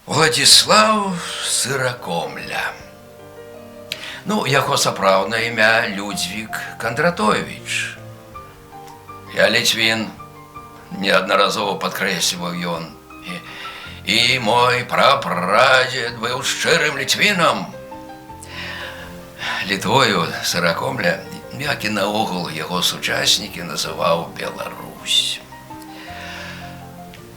Владислав Сыракомля. Ну, яго сапраўднае імя Людзьвік Кандратовіч. Я ліцвін, неаднаразова падкрэсліваў ён. І мой прапрадзед быў шчырым ліцвінам. Літвою Сыракомля, як і наогул яго сучаснікі, называў Беларусь.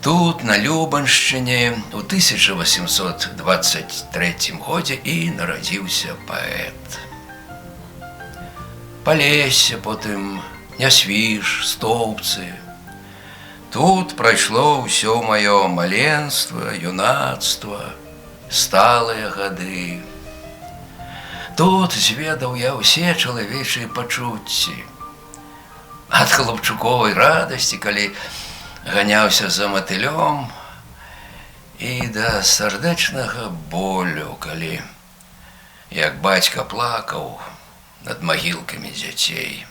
Тут, на Любаншчыне, у 1823 годзе і нарадзіўся паэт. Палессе, потым Нясвіж, Стоўбцы. Тут прайшло ўсё маё маленства, юнацтва, сталыя гады. Тут зведаў я ўсе чалавечыя пачуцці. Ад хлапчуковай радасці, калі ганяўся за матылём, і да сардэчнага болю, калі, як бацька плакаў над магілкамі дзяцей.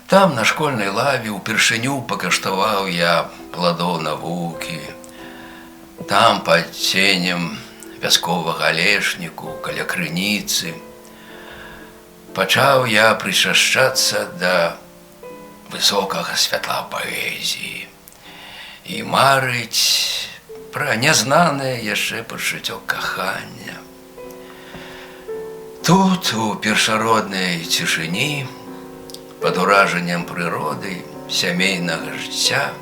Там, на школьнай лаве, упершыню пакаштаваў я пладоў навукі. Там, пад ценем вясковага алешніку, каля крыніцы, пачаў я прычашчацца да высокага святла паэзіі і марыць пра нязнанае яшчэ пачуццё кахання. Тут, у першароднай цішыні, пад уражаннем прыроды, сямейнага жыцця,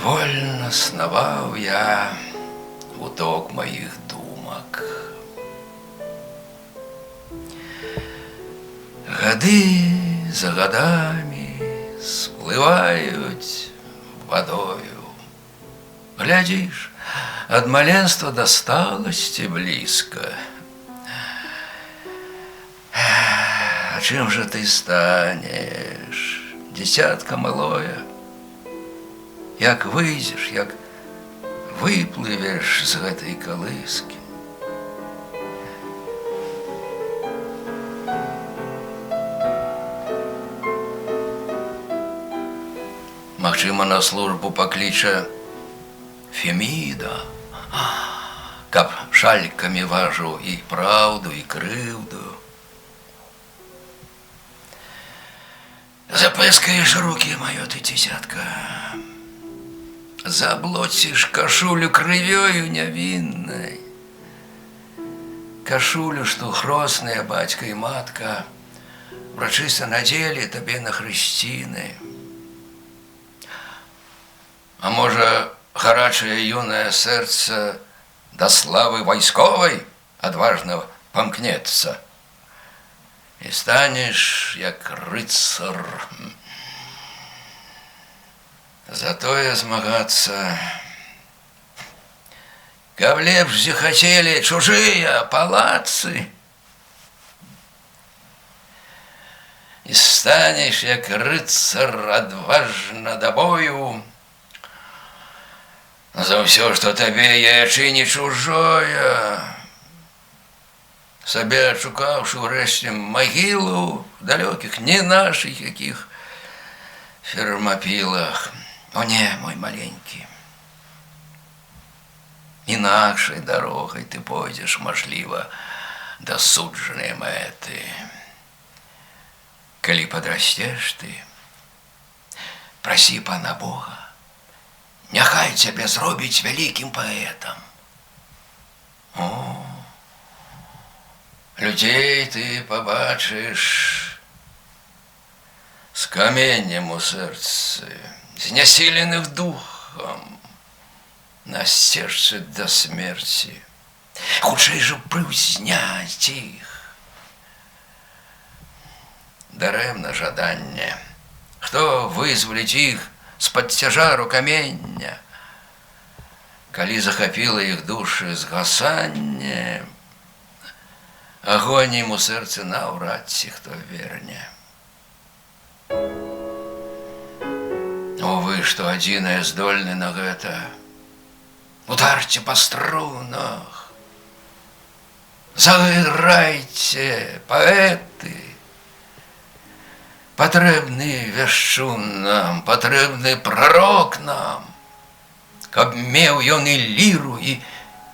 вольна снаваў я у ток маіх думак. Гады за гадамі сплываюць вадою. Глядзіш, ад маленства да сталасці блізка. А чым жа ты станеш, дзіцятка малое? Як выйдзеш, як выплывеш з гэтай калыскі? Магчыма, на службу пакліча Феміда, каб шалікамі важыў і праўду, і крыўду. Запэскаеш рукі, маё ты дзіцятка, заблоціш кашулю крывёю нявіннай, кашулю, што хросныя бацька і матка урачыста надзелі табе на хрысціны. А можа, гарачае юнае сэрца да славы вайсковай адважна памкнецца, і станеш як рыцар. Затое змагацца, каб лепш захацелі чужыя палацы, і станеш як рыцар адважна да бою за ўсё, што табе яячы не чужое, сабе адшукаўшы ўрэшце магілу в далёкіх, не нашых якіх фермапілах. О не, мой маленькі, інакшай дарогай ты пойдзеш, мажліва, да суджанай мэты. Калі падрасцеш ты, прасі пана Бога, няхай цябе зробіць вялікім паэтам. О, людзей ты пабачыш з каменнем у сэрцы, знясіленых духам, на сцежцы да смерці. Хутчэй жа прыўзняць іх. Дарэмна жаданне. Хто вызваліць іх з-пад цяжару камення, калі захапіла іх душы згасанне, агонь ім у сэрцы наўрад ці хто верне. О, вы, што адзінае здольны на гэта, ударце па струнах, заграйце, паэты, патрэбны вяшчун нам, патрэбны прарок нам, каб меў ён і ліру, і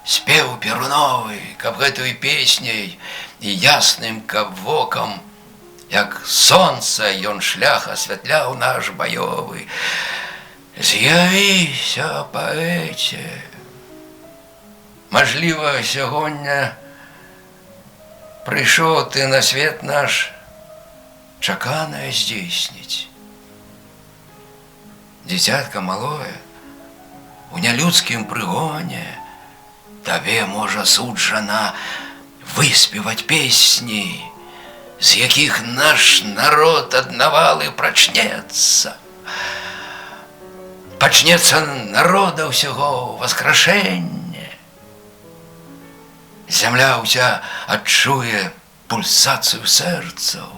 спеў перуновы, каб гэтую песняй і ясным каб вокам, як сонца ён шлях асвятляў наш баёвы. З'явіся, паэце. Мажліва, сягоння прыйшоў ты на свет наш чаканае здзейсніць. Дзіцятка малое, у нялюдскім прыгоне табе можа суджана выспеваць песні, з якіх наш народ ад навалы прачнецца. Пачнецца народа ўсяго васкрашэнне. Зямля ўся адчуе пульсацыю сэрцаў,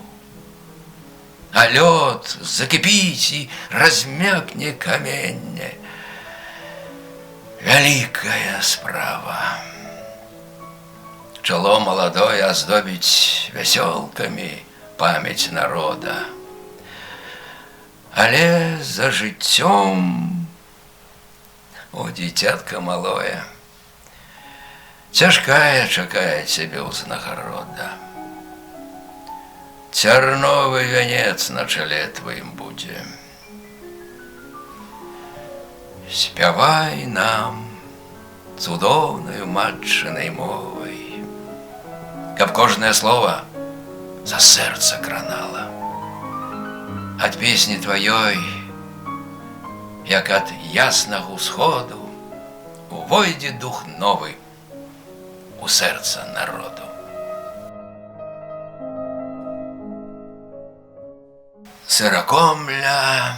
а лёд закіпіць і размякне каменне. Вялікая справа. Чало маладое аздобіць вясёлкамі памяць народа. Але за жыццём, о, дзіцятка малое, цяжкая чакае цябе ўзнагарода. Цярновы вянец на чале тваім будзе. Спявай нам цудоўнаю матчынай мовай, каб кожнае слова за сэрца кранала. Ад песні тваёй, як ад яснага ўсходу, увойдзе дух новы у сэрца народу. Сыракомля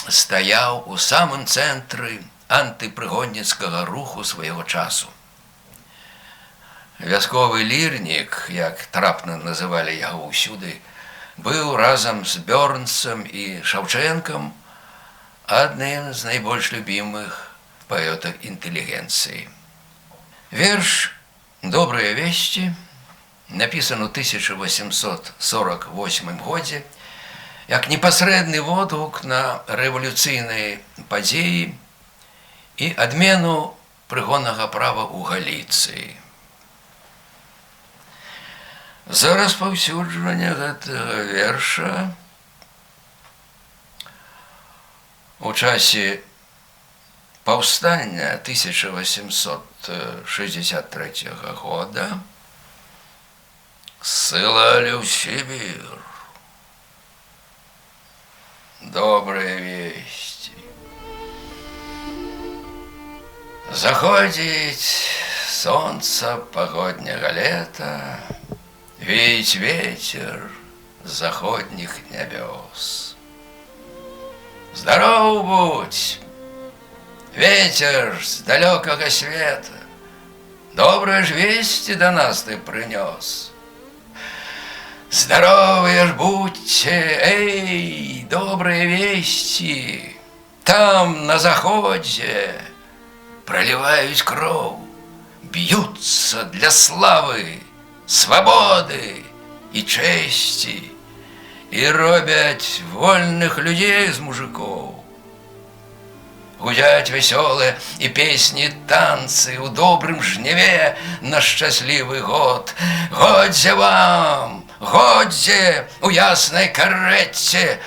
стаяў у самым цэнтры антыпрыгонніцкага руху свайго часу. Вясковы лірнік, як трапна называлі яго ўсюды, быў разам з Бёрнсам і Шаўчэнкам адным з найбольш любімых паэтак інтэлігенцыі. Верш «Добрыя весці» напісан у 1848 годзе як непасрэдны водгук на рэвалюцыйныя падзеі і адмену прыгоннага права ў Галіцыі. За распаўсюджванне гэтага верша у часе паўстання 1863 года ссылалі ў Сібір. Добрые вести. Заходзіць сонца погодняга лета, веять ветер с заходних небес. Здоров будь, ветер с далекого света, добрые ж вести до нас ты принес. Здоровые ж будьте, эй, добрые вести, там на заходе проливают кровь, бьются для славы, свободы и чести, и робят вольных людей з мужиков. Гудять веселые и песни, танцы у добрым жневе на счастливый год. Годзе вам, годзе у ясной карете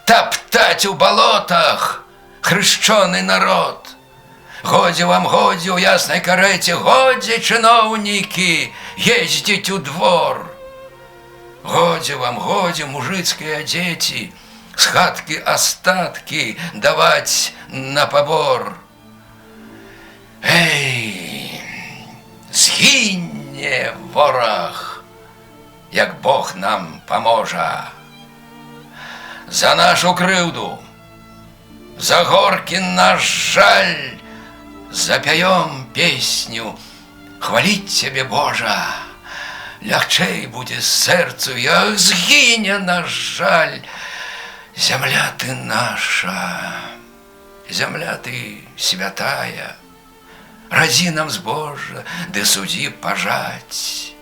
топтать у болотах хрещеный народ. Годзе вам, годзе у ясной карете, годзе чиновники ездить у двор. Годзе вам, годзе мужицкие дети с хатки остатки давать на побор. Эй, згинье ворог, як Бог нам поможа. За нашу крыўду, за горки наш жаль, запяем песню хвалить тебе, Божа. Лягчэй будзе сэрцу, як згіне наш жаль. Земля ты наша, земля ты святая, ради нам збожжа, ды судzi пажаць.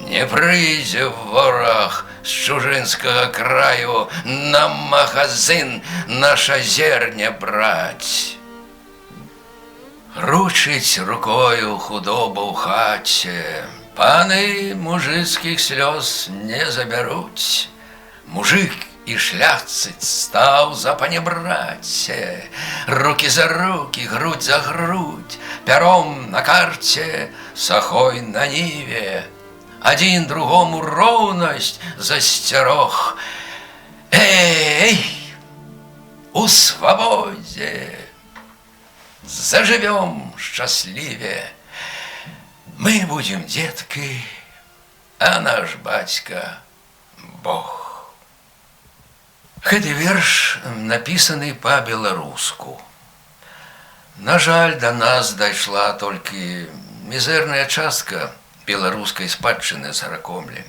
Не прыйдзе ворог з чужынскага краю на магазин наша зерня браць. Ручить рукою худоба ў хаце, паны мужицкіх слёз не забяруць. Мужик і шляхціц стаў за панебраце, руки за руки, грудь за грудь, пяром на карце, сахой на ніве. Адзін другому роўнасць засцярог. Эй, у свабодзе! Заживем счастливее. Мы будем детки, а наш батька Бог. Гэты верш написаны по-беларуску. На жаль, до нас дайшла толькі мізэрная частка беларускай спадчыны Саракомлі.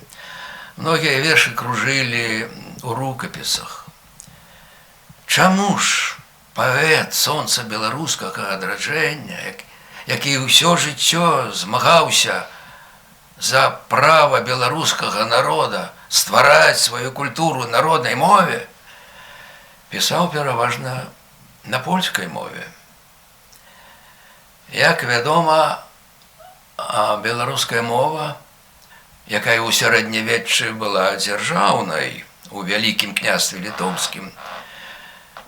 Многія вершы кружылі ў рукапісах. Чаму ж паэт сонца беларускага адраджэння, які ўсё жыццё змагаўся за права беларускага народа ствараць сваю культуру народнай мове, пісаў пераважна на польскай мове. Як вядома, беларуская мова, якая ў сярэднявеччы была дзяржаўнай у Вялікім княстве літоўскім,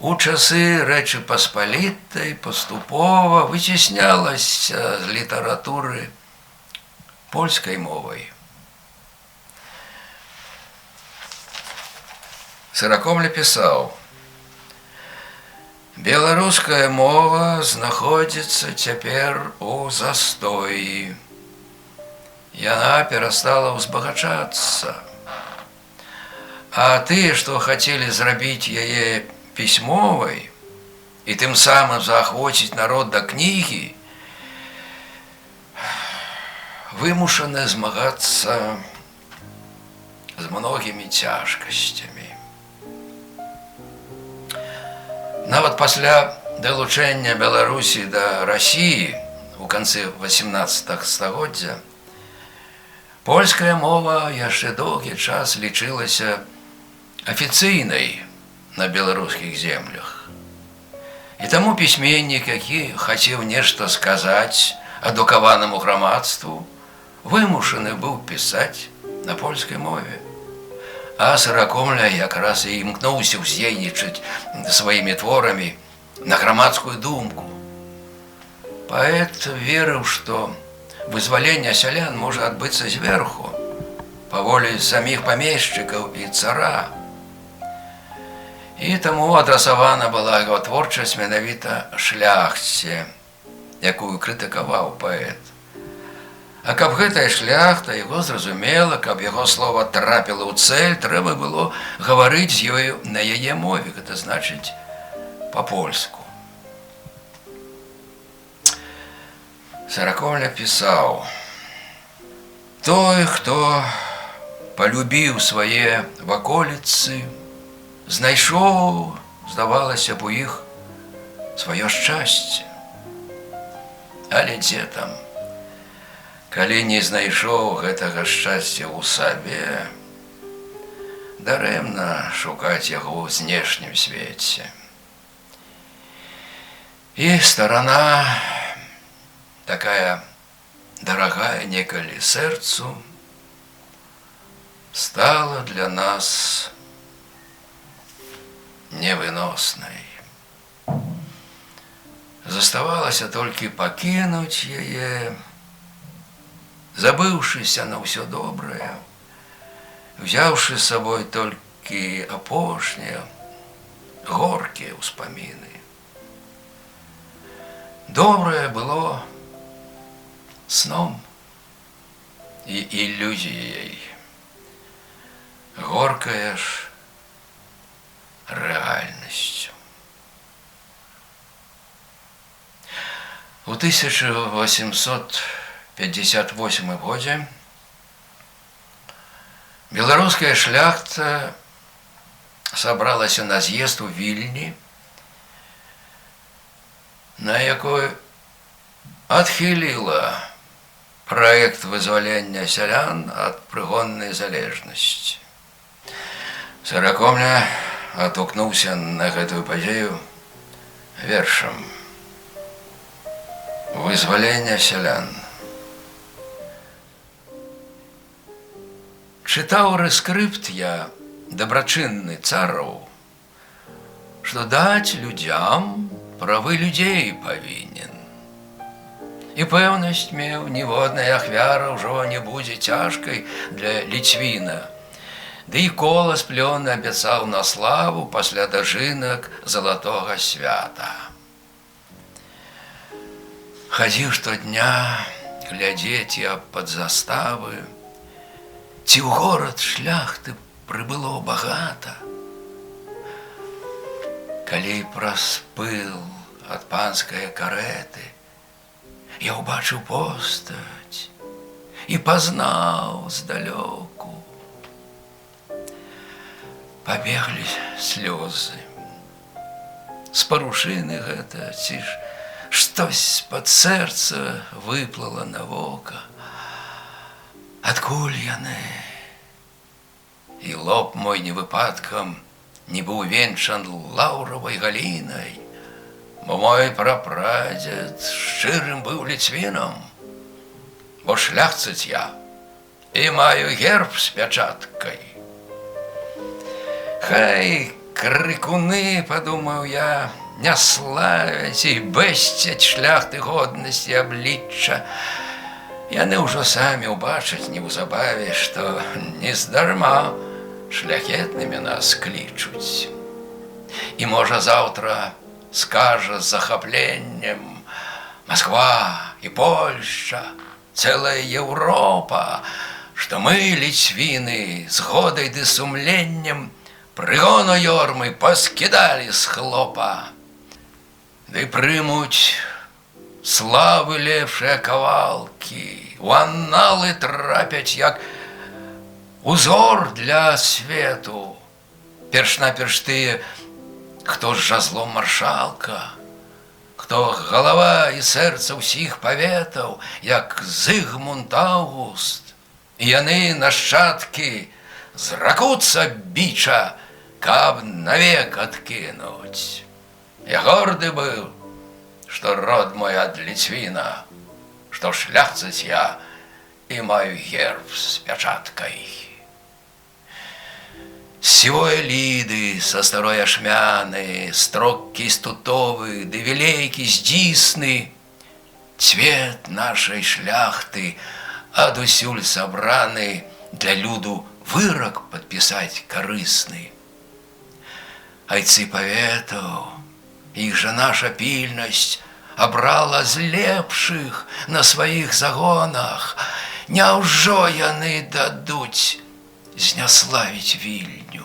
у часы Рэчы Паспалітай паступова выцеснялася з літаратуры польскай мовай. Саракомля пісаў: «Беларуская мова знаходзіцца цяпер у застоі. Яна перастала ўзбагачацца. А тыя, што хацелі зрабіць яе пісьмовай і тым самым заахвоціць народ да кнігі, вымушаны змагацца з многімі цяжкасцямі. Нават пасля далучэння Беларусі да Расіі у канцы 18 стагоддзя польская мова яшчэ доўгі час лічылася афіцыйнай на беларускіх землях. І таму пісьменнік, які хацеў нешта сказаць адукаванаму грамадству, вымушаны быў пісаць на польскай мове. А Саракомля якраз і імкнуўся ўздзейнічаць сваімі творамі на грамадскую думку. Паэт верыў, што вызваленне сялян можа адбыцца зверху, па волі саміх памешчыкаў і цара. І таму адрасавана была яго творчасць менавіта шляхце, якую крытыкаваў паэт. А каб гэтая шляхта яго зразумела, каб яго слова трапіла ў цэль, трэба было гаварыць з ёю на яе мове, гэта значыць па-польску. Саракомля пісаў: «Той, хто палюбіў свае ваколіцы, знайшоў, здавалася б, у іх сваё шчасце. Але дзе там? Калі не знайшоў гэтага шчасця ў сабе, дарэмна шукаць яго ў знешнім свеце. І старана, такая дарагая некалі сэрцу, стала для нас невыноснай. Заставалася толькі пакінуць яе, забыўшыся на ўсё добрае, взяўшы з сабой толькі апошнія горкія ўспаміны. Добрае было сном і ілюзіяй, горкае ж рэальнасцю. У 1858 годзе беларуская шляхта сабралася на з'езд у Вільні, на якой адхіліла праект вызвалення сялян ад прыгоннай залежнасці. Саракомля адгукнуўся на гэтую падзею вершам: Вызволення сялян. Читаў рэскрыпт я, дабрачынны цараў, што даць людзям правы людзей павінен. І пэўнасць меў, ніводная ахвяра ўжо не будзе цяжкай для ліцвіна. Ды і колас плённы абяцаў на славу пасля дажынак залатога свята. Хадзіў штодня глядзець я пад заставы, ці ў горад шляхты прыбыло багата. Калі праз пыл ад панскае карэты я ўбачыў постаць і пазнаў здалёку. Пабеглі слёзы. Спарушыны гэта, ці ж штось пад сэрца выплыла на вока. Адкуль яны? І лоб мой не выпадкам не быў венчан лаўравай галінай, бо мой прапрадзед шчырым быў ліцвінам, бо шляхціц я і маю герб з пячаткай. Хай крыкуны, падумаў я, не славяць і бэсцяць шляхты годнасці аблічча. Яны ўжо самі ўбачаць неўзабаве, што нездарма шляхетнымі нас клічуць. І, можа, заўтра скажа з захапленнем: Масква і Польшча, цэлая Еўропа, што мы, ліцвіны, з годай ды сумленнем прыгону ёрмы паскідалі з хлопа. Ды прымуць славы лепшыя кавалкі, у анналы трапяць як узор для свету. Перш-наперш тыя, хто з жазлом маршалка, хто галава і сэрца ўсіх паветаў, як Зыгмунд Аўгуст. І яны, нашчадкі, зракуцца бича, каб навек адкінуць. Я горды быў, што род мой ад ліцвіна, што шляхціц я і маю герб з пячаткай. З сівой ліды, са старой ашмяны, строк кістутовы, ды вілейкі з дзісны, цвет нашай шляхты адусюль сабраны, для люду вырак падпісаць карысны. Айцы паветаў, іх жа наша пільнасць абрала з лепшых на сваіх загонах. Няўжо яны дадуць зняславіць Вільню?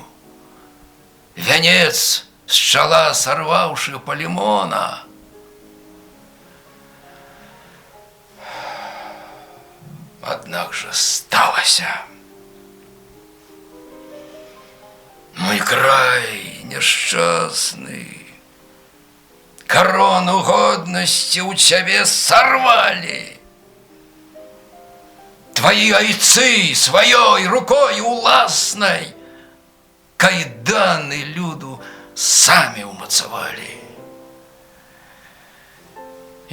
Вянец з чала сарваўшы Палімона. Аднак жа сталася. Мой край няшчасны, карону годнасці ў цябе сарвалі. Твои айцы сваёй рукой уласнай кайданы люду самі ўмацавалі.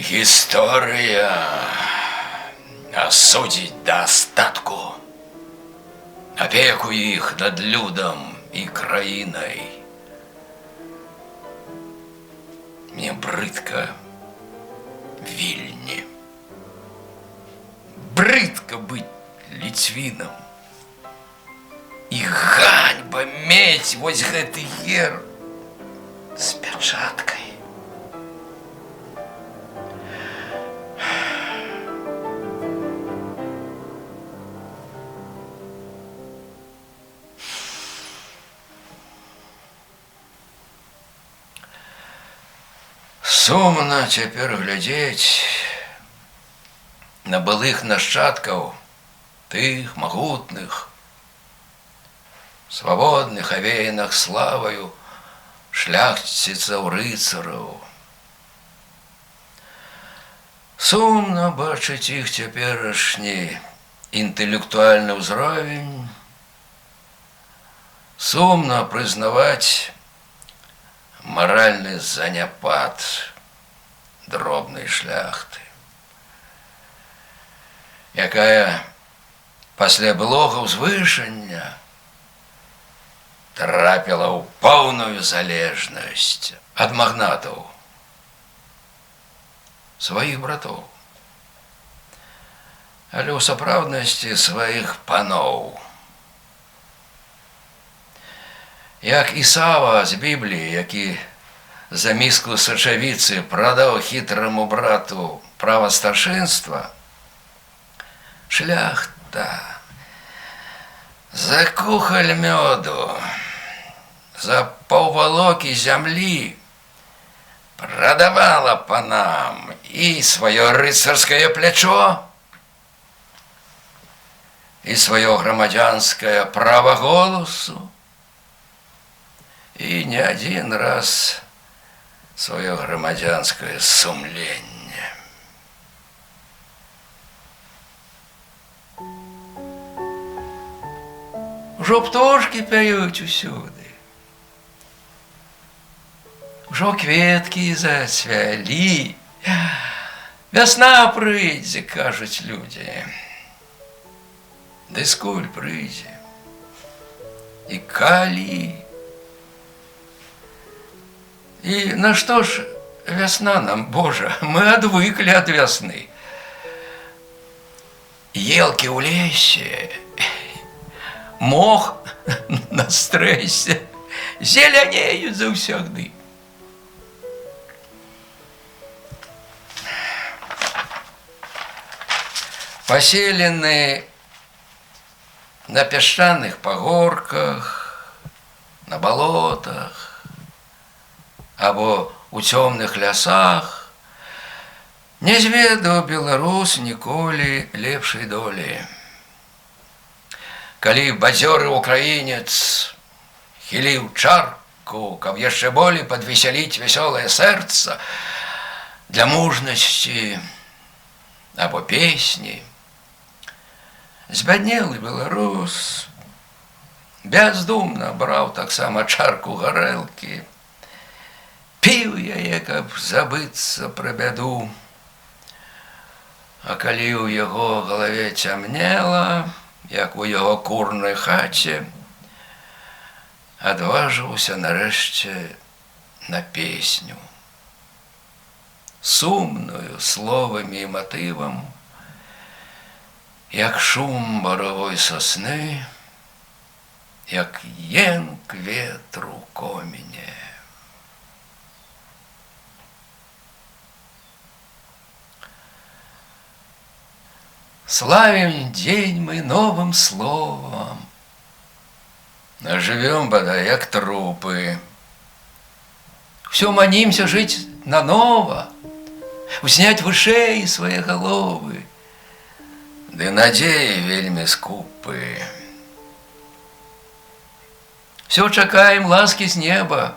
Гісторыя асудзіць да астатку апеку іх над людам і краінай. Мне брыдка Вільні. Брыдка быць ліцвінам. І ганьба мець вось гэты герб з пячаткай. Сумна цяпер глядзець на былых нашчадкаў, тых магутных, свабодных, авеяных славаю шляхціцаў-рыцараў. Сумна бачыць іх цяперашні інтэлектуальны ўзровень, сумна прызнаваць маральны заняпад дробнай шляхты. якая пасля былога ўзвышання трапіла ў поўную залежнасць ад магнатаў, сваіх братоў, але ў сапраўднасці сваіх паноў. Як Ісава з Бібліі, які за міску сочавіцы прадаў хітраму брату права старшынства, шляхта за кухаль мёду, за паўвалокі зямлі прадавала панам і сваё рыцарскае плячо, і сваё грамадзянскае права голасу, і не адзін раз сваё грамадзянскае сумленне. Ужо птушкі пяюць усюды, ужо кветкі зацвялі, вясна прыйдзе, кажуць людзі. Ды скуль прыйдзе? І калі? І на што ж вясна нам, Божа? Мы адвыклі ад вясны. Елкі ў лесе, мох на стрэсе зелянеюць заўсягды. Паселены на пясчаных пагорках, на балотах, або ў цёмных лясах, не зведаў беларус ніколі лепшай долі. Калі бадзёры украінец хіліў чарку, каб яшчэ болей падвесяліць вясёлае сэрца для мужнасці або песні, збяднелы беларус бяздумна браў таксама чарку гарэлкі, піў яе, каб забыцца пра бяду. А калі ў яго галаве цямнела, як у яго курнай хаце, адважыўся нарэшце на песню, сумную словамі і матывам, як шум баравой сасны, як енк ветру ў коміне. Славим день мы новым словом, а живем, бодай, як трупы. Все манимся жить наново, уснять вышэй свои головы, ды надеи вельми скупы. Все чакаем ласки с неба,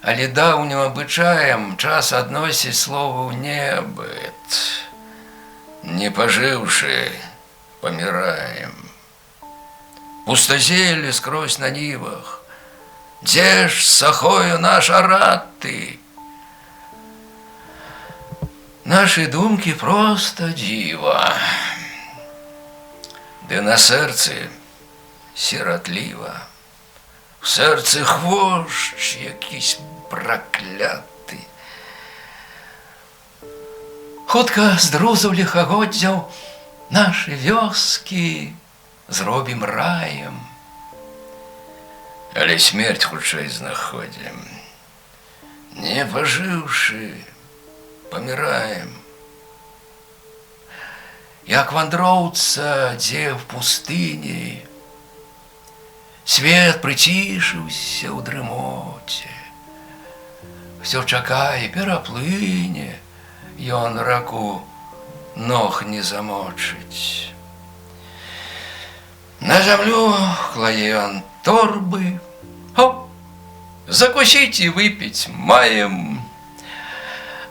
але даўнім абычаем час адносіць слову ў небыт. Не поживши, помираем. Пустозелі скрозь на нивах, дзе ж сахою наш араты? Наши думки просто дива, ды на сэрцы сиратлива, в сэрцы хвошч якийсь прокляты. Хутка з друзаў ліхагоддзяў нашы вёскі зробім раем, але смерць хутчэй знаходзім. Не пажыўшы, паміраем. Як вандроўца, дзе в пустыні, свет прыцішыўся ў дрымоце, всё чакае, пераплыне, ён раку ног не замочыць. На зямлю клае ён торбы, хоп, закусіць і выпіць маем,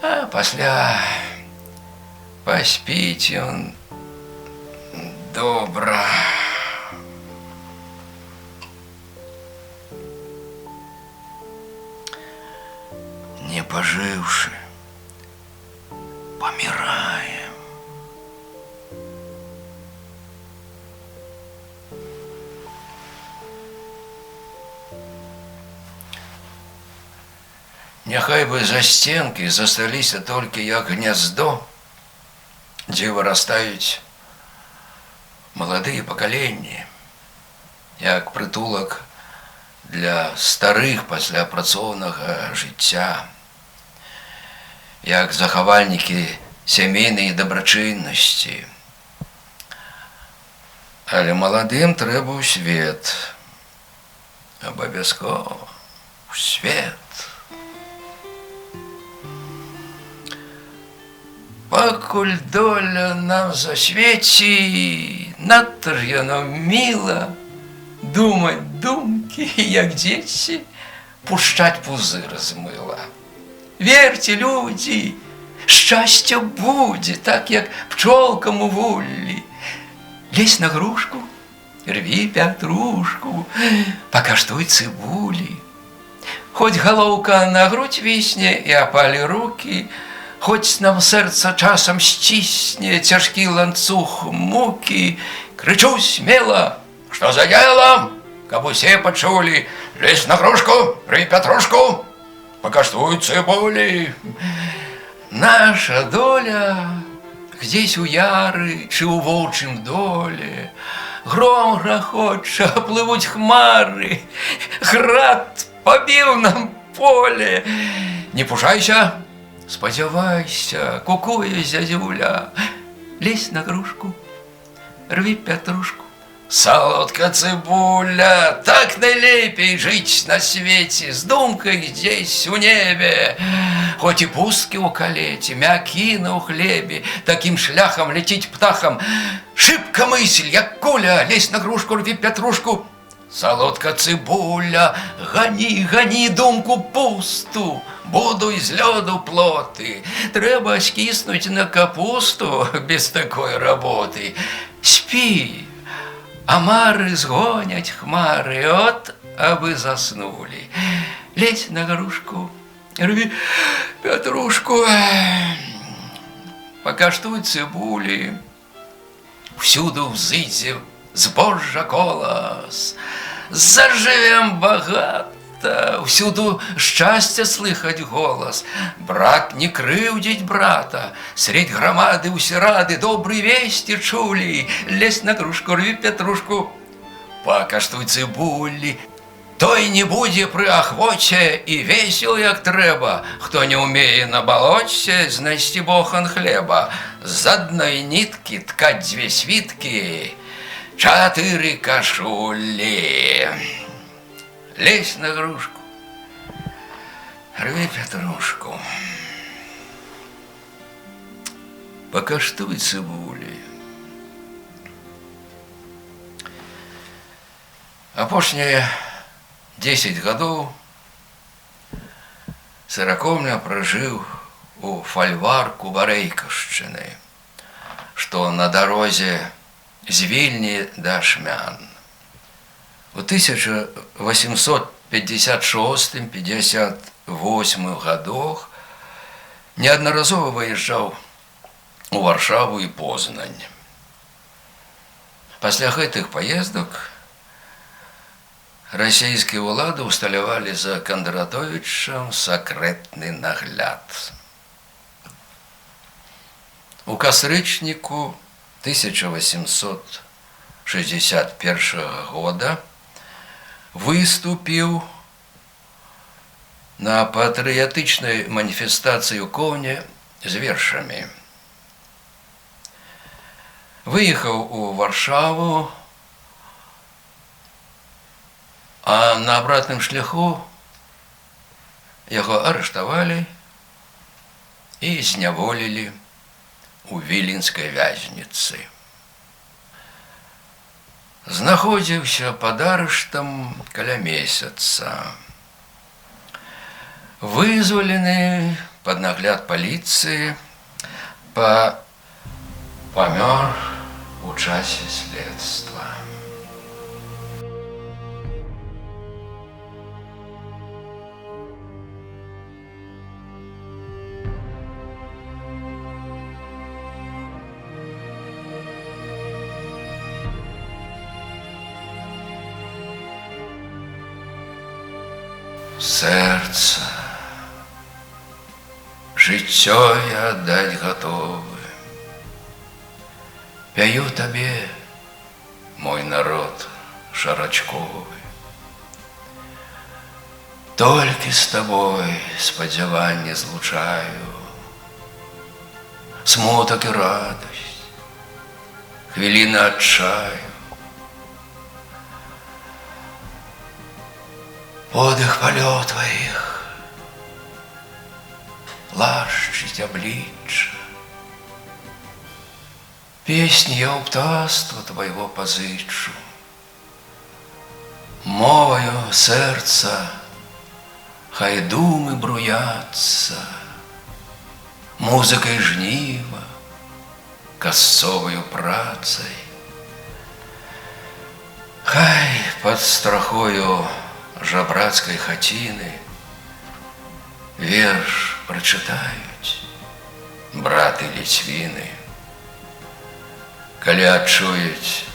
а пасля паспіць ён добра. Не поживши, помираем. Няхай бы застенкі засталіся толькі як гняздо, дзе вырастаюць маладыя пакаленні, як прытулак для старых пасля працоўнага жыцця, як захавальнікі сямейнай дабрачыннасці. Але маладым трэба ў свет, абавязкова ў свет. Пакуль доля нам засвеці, надта ж яно міла думаць думкі, як дзеці, пушчаць пузыр з мыла. Верце, людзі, шчасце будзе, так як пчолкам у вуллі. Лезь на грушку, рві пятрушку, пакаштуй цыбулі. Хоць галоўка на грудь вісне і апалі рукі, хоць нам сэрца часам сцісне цяжкі ланцуг мукі, крычу смела, што за дело, каб усе пачулі. Лезь на грушку, рві пятрушку, пакаштуй цыбулі. Наша доля здесь у яры чи у воўчым доле. Гром грахоча, плывуць хмары, град пабіў нам поле. Не пужайся, спадзявайся, кукуе зязюля. Лезь на грушку, рві пятрушку. Салодка цыбуля, так найлепей жыць на свеце, з думкай здесь у небе. Хоць і пусткі ў калеце, мякіна ў хлебе, такім шляхам ляціць птахам. Шыбка мысль, як куля, лезь на грушку, рві пятрушку. Салодка цыбуля, гані, гані думку пусту, будуй з лёду плоты. Трэба скіснуць на капусту без такой работы. Спі, амары згоняць хмары, от абы заснулі. Лезь на грушку, рві пятрушку, пакаштуй цыбулі. Всюду ўзыдзе збожжа колас, зажывем багата, всюду шчасця слыхаць голас. Брат не крыўдзіць брата, средь грамады ўсе рады добры весці чулі. Лезь на грушку, рві пятрушку, пакаштуй цыбулі. Той не будзе пры ахвоце і весел як трэба, хто не ўмее на балоце знайсці бохан хлеба. З адной ніткі ткаць дзве світкі, 4 кашулі. Лезь на грушку, рві пятрушку, пакаштуй цыбулі. Апошнія 10 гадоў Сыракомля пражыў у фальварку Барэйкаўшчыны, што на дарозе з Вільні да Ашмян. У 1856-58 годах неаднаразова выязджаў у Варшаву і Познань. Пасля гэтых паездак расійскія ўлады ўсталявалі за Кондратовічам сакрэтны нагляд. У кастрычніку 1861 года выступіў на патрыятычнай маніфестацыі ў Коўне з вершамі. Выехаў у Варшаву, а на абратным шляху яго арыштавалі і зняволілі у віленскай вязніцы. Знаходзіўся пад арыштам каля месяца. Вызвалены пад нагляд паліцыі, памёр у часе следства. Серце жыццё я аддаць гатовы. Пяю табе, мой народ шарачковы. Толькі з табой спадзяванне злучаю, смутак і радасць, хвіліны адчаю. Подых палёў тваіх лашчыць аблічча, песні я ў птаства твайго пазычу, моваю сэрца хай думы бруяцца, музыкай жніва, касцоваю працай. Хай пад страхою жабрацкай хаціны верш прачытаюць браты ліцвіны. Калі адчуюць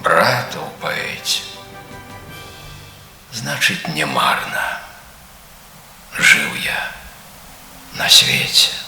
брата ў паэце, значыць, не марна жыў я на свеце.